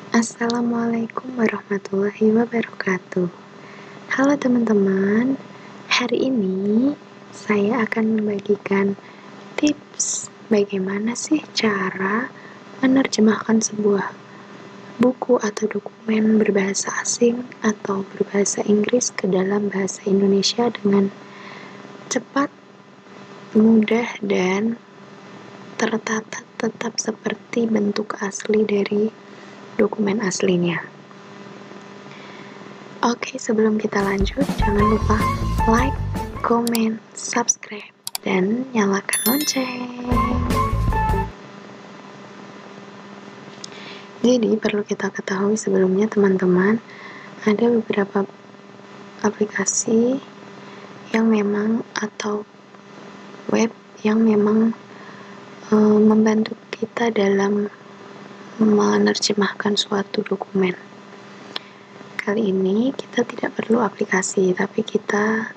Assalamualaikum warahmatullahi wabarakatuh. Halo teman-teman, hari ini saya akan membagikan tips bagaimana sih cara menerjemahkan sebuah buku atau dokumen berbahasa asing atau berbahasa Inggris ke dalam bahasa Indonesia dengan cepat, mudah, dan tertata tetap seperti bentuk asli dari dokumen aslinya. Oke, sebelum kita lanjut, jangan lupa like, comment, subscribe, dan nyalakan lonceng. Jadi, perlu kita ketahui sebelumnya teman-teman, ada beberapa aplikasi yang memang atau web yang memang membantu kita dalam menerjemahkan suatu dokumen. Kali ini kita tidak perlu aplikasi, tapi kita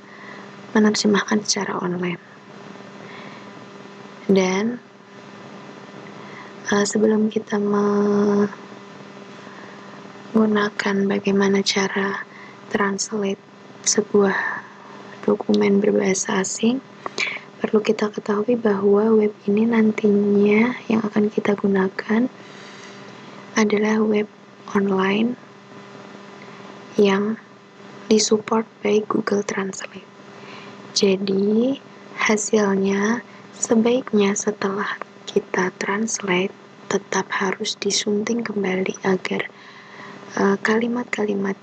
menerjemahkan secara online. Dan sebelum kita menggunakan bagaimana cara translate sebuah dokumen berbahasa asing, perlu kita ketahui bahwa web ini nantinya yang akan kita gunakan adalah web online yang disupport by Google Translate. Jadi, hasilnya sebaiknya setelah kita translate tetap harus disunting kembali agar kalimat-kalimat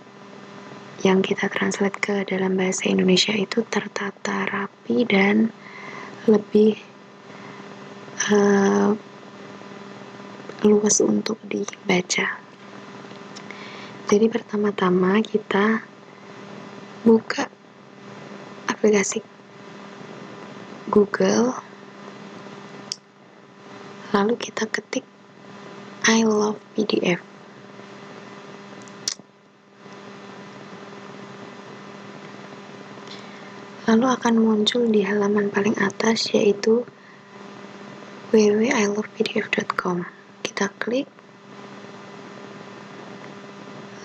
yang kita translate ke dalam bahasa Indonesia itu tertata rapi dan lebih luas untuk dibaca. Jadi pertama-tama kita buka aplikasi Google, lalu kita ketik I love PDF. Lalu akan muncul di halaman paling atas yaitu www.ilovepdf.com. Kita klik,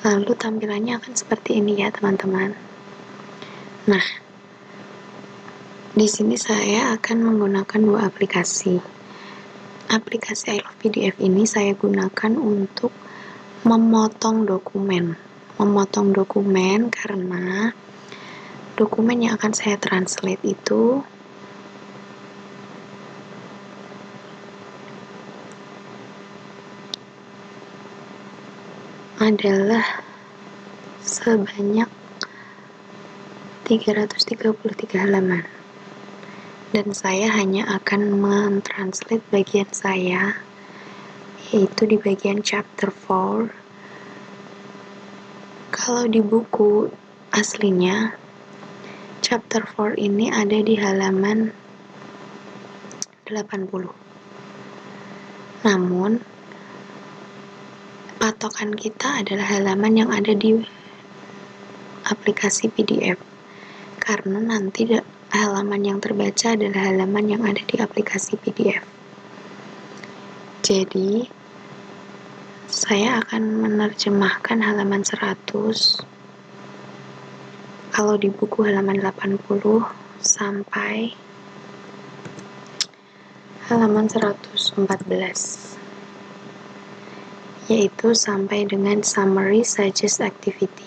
lalu tampilannya akan seperti ini ya teman-teman. Nah, di sini saya akan menggunakan dua aplikasi. Aplikasi I Love PDF ini saya gunakan untuk memotong dokumen. Memotong dokumen karena dokumen yang akan saya translate itu adalah sebanyak 333 halaman. Dan saya hanya akan mentranslate bagian saya, yaitu di bagian chapter 4. Kalau di buku aslinya, chapter 4 ini ada di halaman 80. Namun, patokan kita adalah halaman yang ada di aplikasi PDF. Karena nanti halaman yang terbaca adalah halaman yang ada di aplikasi PDF. Jadi, saya akan menerjemahkan halaman 100. Kalau di buku halaman 80 sampai halaman 114. Yaitu sampai dengan summary suggest activity.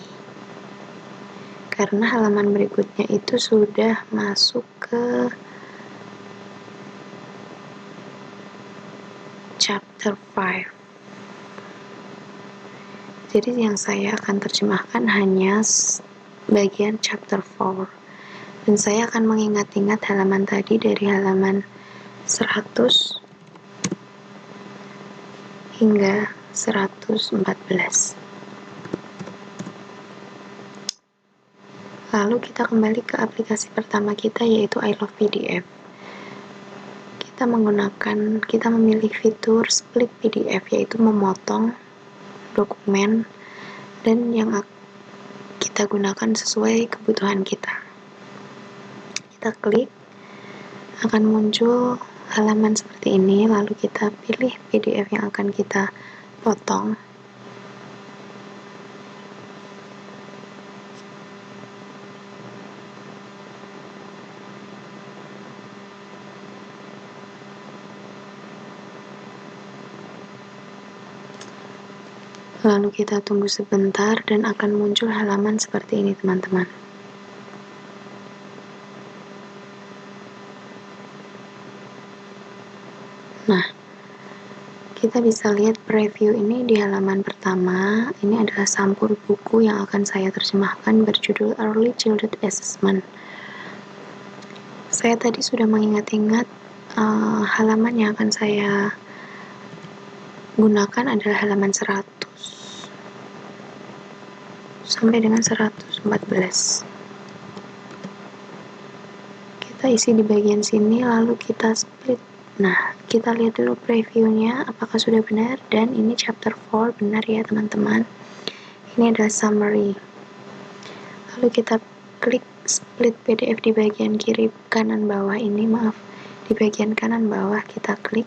Karena halaman berikutnya itu sudah masuk ke chapter 5. Jadi yang saya akan terjemahkan hanya bagian chapter 4. Dan saya akan mengingat-ingat halaman tadi dari halaman 100 hingga 114. Lalu kita kembali ke aplikasi pertama kita yaitu I Love PDF. Kita memilih fitur split PDF, yaitu memotong dokumen dan yang kita gunakan sesuai kebutuhan kita. Kita klik, akan muncul halaman seperti ini, lalu kita pilih PDF yang akan kita potong. Lalu kita tunggu sebentar dan akan muncul halaman seperti ini, teman-teman. Nah, kita bisa lihat preview ini di halaman pertama. Ini adalah sampul buku yang akan saya terjemahkan berjudul Early Childhood Assessment. Saya tadi sudah mengingat-ingat halaman yang akan saya gunakan adalah halaman 100 sampai dengan 114. Kita isi di bagian sini, lalu kita split. Nah, kita lihat dulu previewnya apakah sudah benar, dan ini chapter 4 benar ya teman-teman. Ini adalah summary. Lalu kita klik split PDF di bagian kiri kanan bawah ini, di bagian kanan bawah kita klik.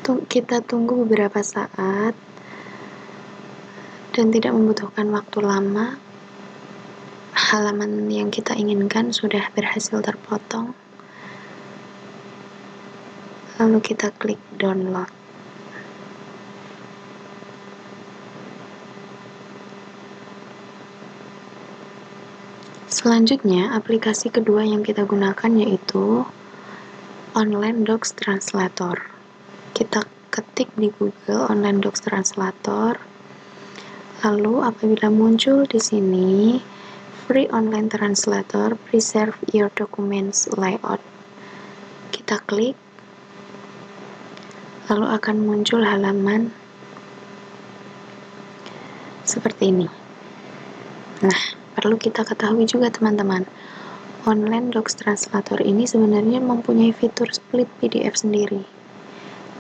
Kita tunggu beberapa saat dan tidak membutuhkan waktu lama. Halaman yang kita inginkan sudah berhasil terpotong. Lalu kita klik download. Selanjutnya, aplikasi kedua yang kita gunakan yaitu Online Docs Translator. Kita ketik di Google Online Docs Translator. Lalu apabila muncul di sini Free Online Translator Preserve Your Documents Layout, kita klik. Lalu akan muncul halaman seperti ini. Nah, perlu kita ketahui juga teman-teman, Online Docs Translator ini sebenarnya mempunyai fitur split PDF sendiri.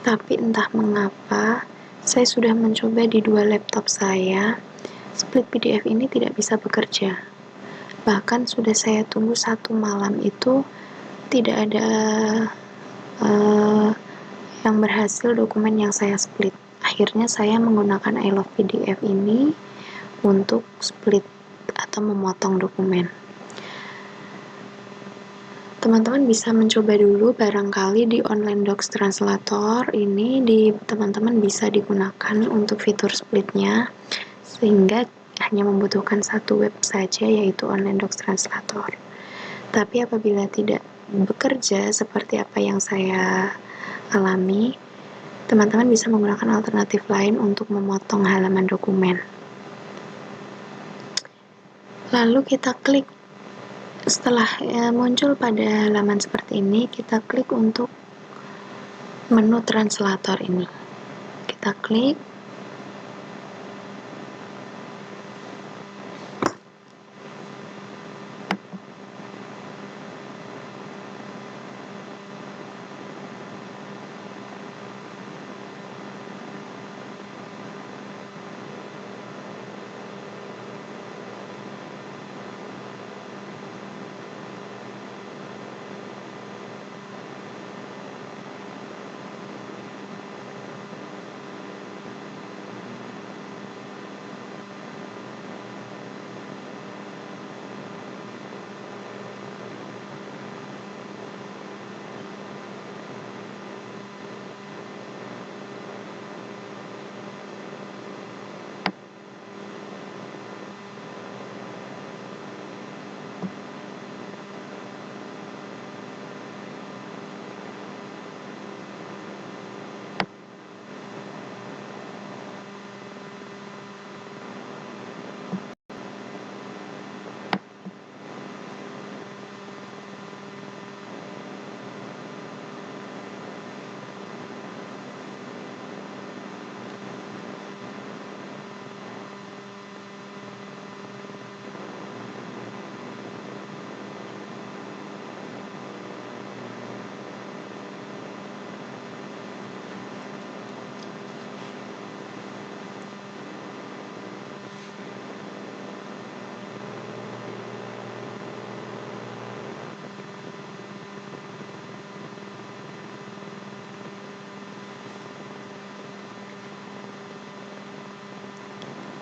Tapi entah mengapa, saya sudah mencoba di dua laptop saya, split PDF ini tidak bisa bekerja. Bahkan sudah saya tunggu 1 malam itu, tidak ada yang berhasil dokumen yang saya split. Akhirnya saya menggunakan I Love PDF ini untuk split atau memotong dokumen. Teman-teman bisa mencoba dulu, barangkali di Online Docs Translator ini teman-teman bisa digunakan untuk fitur splitnya, sehingga hanya membutuhkan satu web saja, yaitu Online Docs Translator. Tapi apabila tidak bekerja seperti apa yang saya alami, teman-teman bisa menggunakan alternatif lain untuk memotong halaman dokumen. Lalu kita klik. Setelah muncul pada halaman seperti ini, kita klik untuk menu translator ini. Kita klik.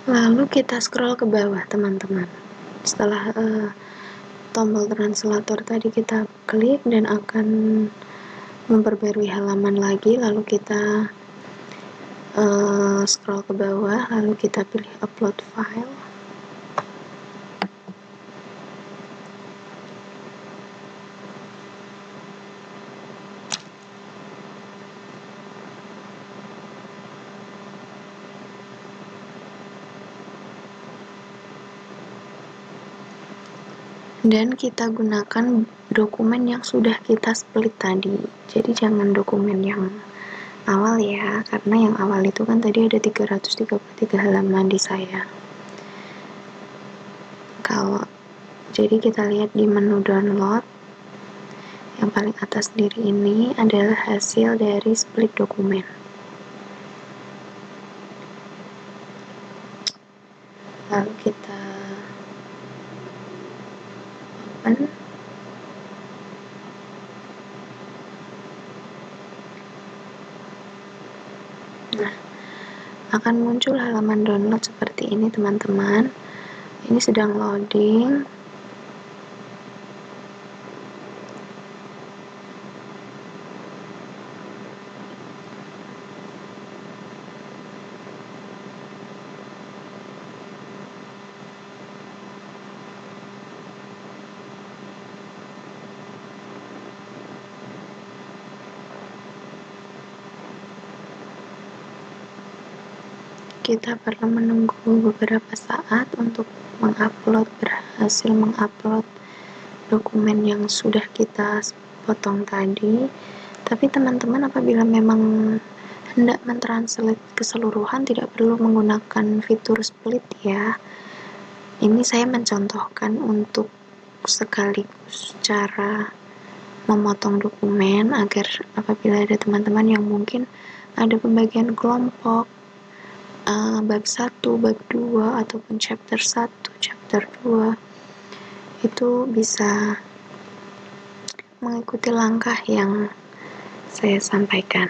Lalu kita scroll ke bawah teman-teman. Setelah tombol translator tadi kita klik dan akan memperbarui halaman lagi, lalu kita scroll ke bawah, lalu kita pilih upload file. Dan kita gunakan dokumen yang sudah kita split tadi. Jadi jangan dokumen yang awal ya, karena yang awal itu kan tadi ada 333 halaman di saya. Jadi kita lihat di menu download, yang paling atas sendiri ini adalah hasil dari split dokumen. Lalu kita open. Nah, akan muncul halaman download seperti ini teman-teman. Ini sedang loading. Kita perlu menunggu beberapa saat untuk berhasil mengupload dokumen yang sudah kita potong tadi. Tapi teman-teman apabila memang hendak mentranslate keseluruhan tidak perlu menggunakan fitur split ya. Ini saya mencontohkan untuk sekaligus cara memotong dokumen agar apabila ada teman-teman yang mungkin ada pembagian kelompok bab 1, bab 2, ataupun chapter 1, chapter 2 itu bisa mengikuti langkah yang saya sampaikan.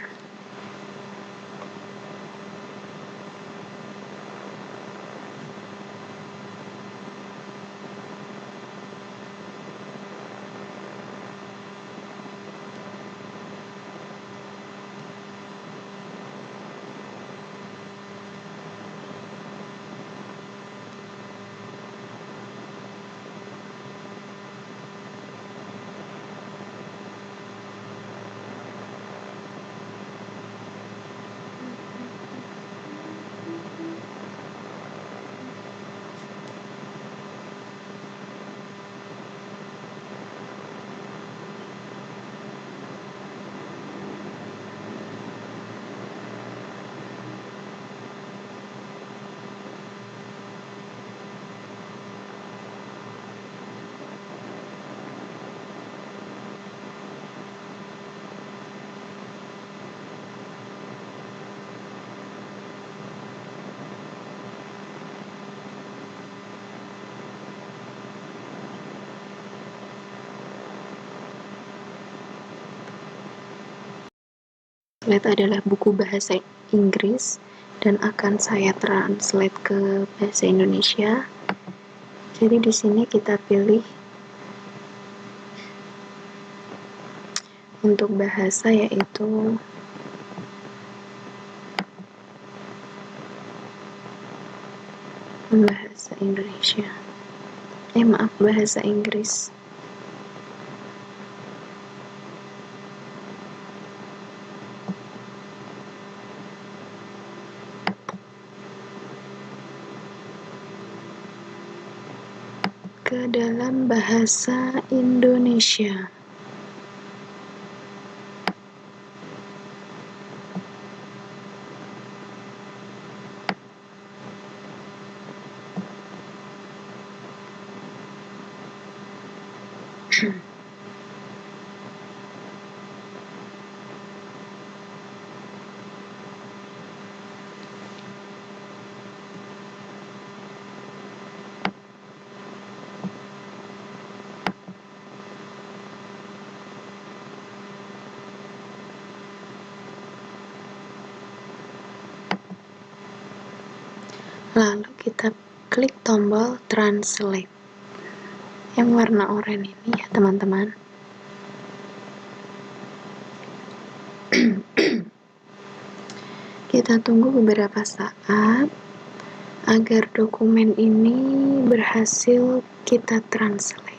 Translate adalah buku bahasa Inggris dan akan saya translate ke bahasa Indonesia. Jadi di sini kita pilih untuk bahasa yaitu bahasa Indonesia. Bahasa Inggris. Ke dalam bahasa Indonesia. Lalu kita klik tombol translate yang warna oranye ini ya teman-teman. Kita tunggu beberapa saat agar dokumen ini berhasil kita translate.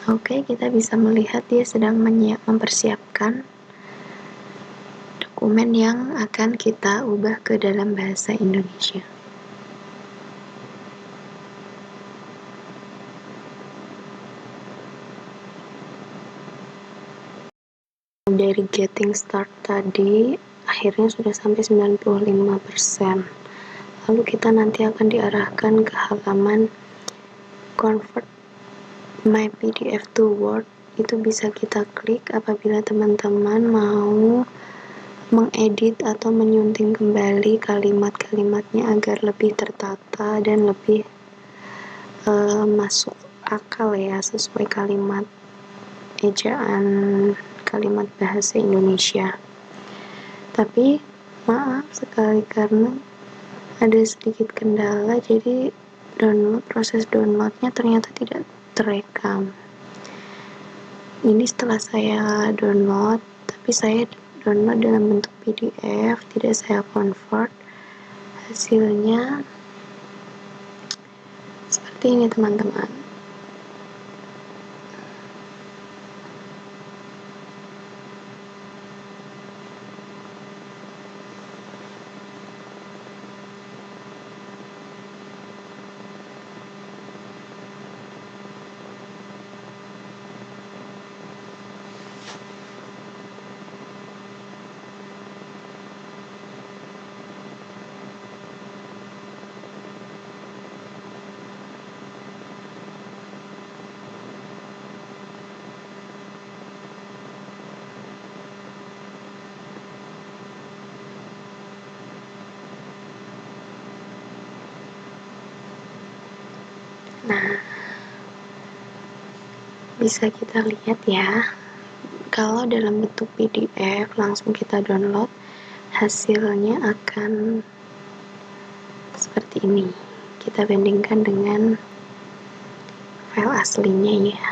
Oke, kita bisa melihat dia sedang mempersiapkan dokumen yang akan kita ubah ke dalam bahasa Indonesia. Dari getting start tadi, akhirnya sudah sampai 95%. Lalu kita nanti akan diarahkan ke halaman convert my PDF to Word. Itu bisa kita klik apabila teman-teman mau mengedit atau menyunting kembali kalimat-kalimatnya agar lebih tertata dan lebih masuk akal ya, sesuai kalimat ejaan kalimat bahasa Indonesia. Tapi maaf sekali karena ada sedikit kendala, jadi proses downloadnya ternyata tidak terekam. Ini setelah saya download, tapi saya download dalam bentuk PDF, tidak saya convert. Hasilnya seperti ini teman-teman. Nah, bisa kita lihat ya, kalau dalam bentuk PDF langsung kita download, hasilnya akan seperti ini. Kita bandingkan dengan file aslinya ya.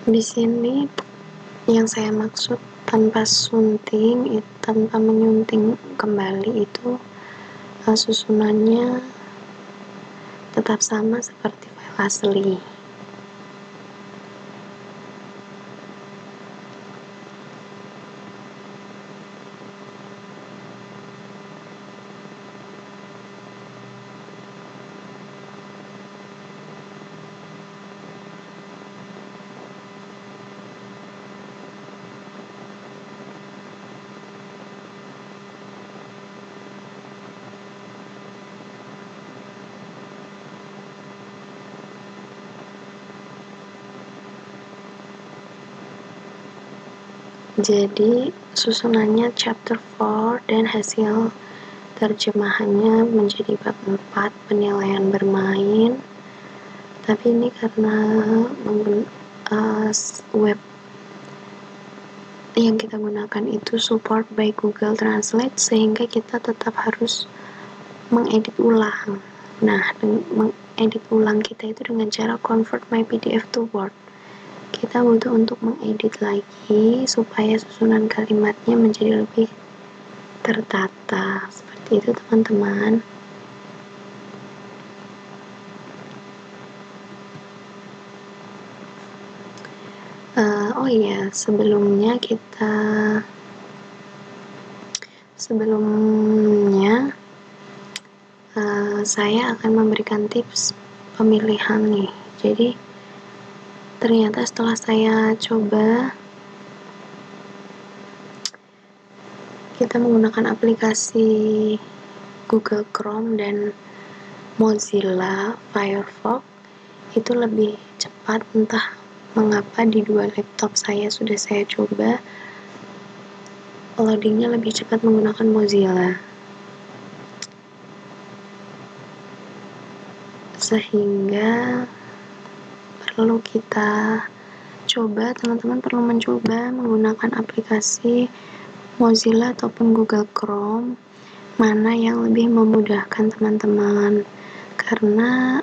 Di sini yang saya maksud tanpa sunting, tanpa menyunting kembali itu susunannya tetap sama seperti file asli. Jadi susunannya chapter 4 dan hasil terjemahannya menjadi bab 4 penilaian bermain. Tapi ini karena web yang kita gunakan itu support by Google Translate, sehingga kita tetap harus mengedit ulang. Nah, mengedit ulang kita itu dengan cara convert my PDF to Word. Kita butuh untuk mengedit lagi supaya susunan kalimatnya menjadi lebih tertata. Seperti itu teman-teman. Oh iya, sebelumnya saya akan memberikan tips pemilihan nih. Jadi ternyata setelah saya coba, kita menggunakan aplikasi Google Chrome dan Mozilla Firefox, itu lebih cepat. Entah mengapa di dua laptop saya sudah saya coba, loadingnya lebih cepat menggunakan Mozilla, sehingga perlu kita coba, teman-teman perlu mencoba menggunakan aplikasi Mozilla ataupun Google Chrome, mana yang lebih memudahkan teman-teman. Karena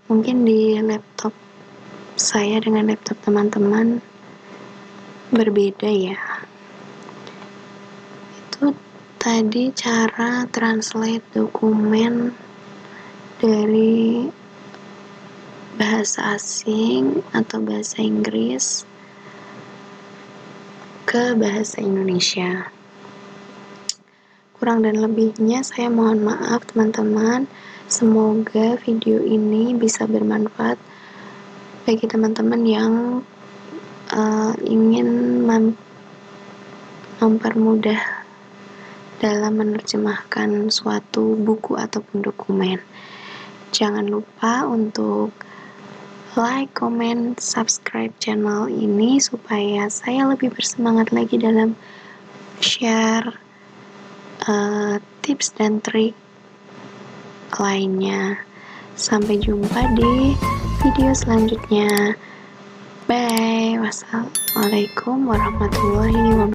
mungkin di laptop saya dengan laptop teman-teman berbeda ya. Itu tadi cara translate dokumen dari bahasa asing atau bahasa Inggris ke bahasa Indonesia. Kurang dan lebihnya saya mohon maaf teman-teman. Semoga video ini bisa bermanfaat bagi teman-teman yang ingin mempermudah dalam menerjemahkan suatu buku ataupun dokumen. Jangan lupa untuk like, comment, subscribe channel ini supaya saya lebih bersemangat lagi dalam share tips dan trik lainnya. Sampai jumpa di video selanjutnya. Bye. Wassalamualaikum warahmatullahi wabarakatuh.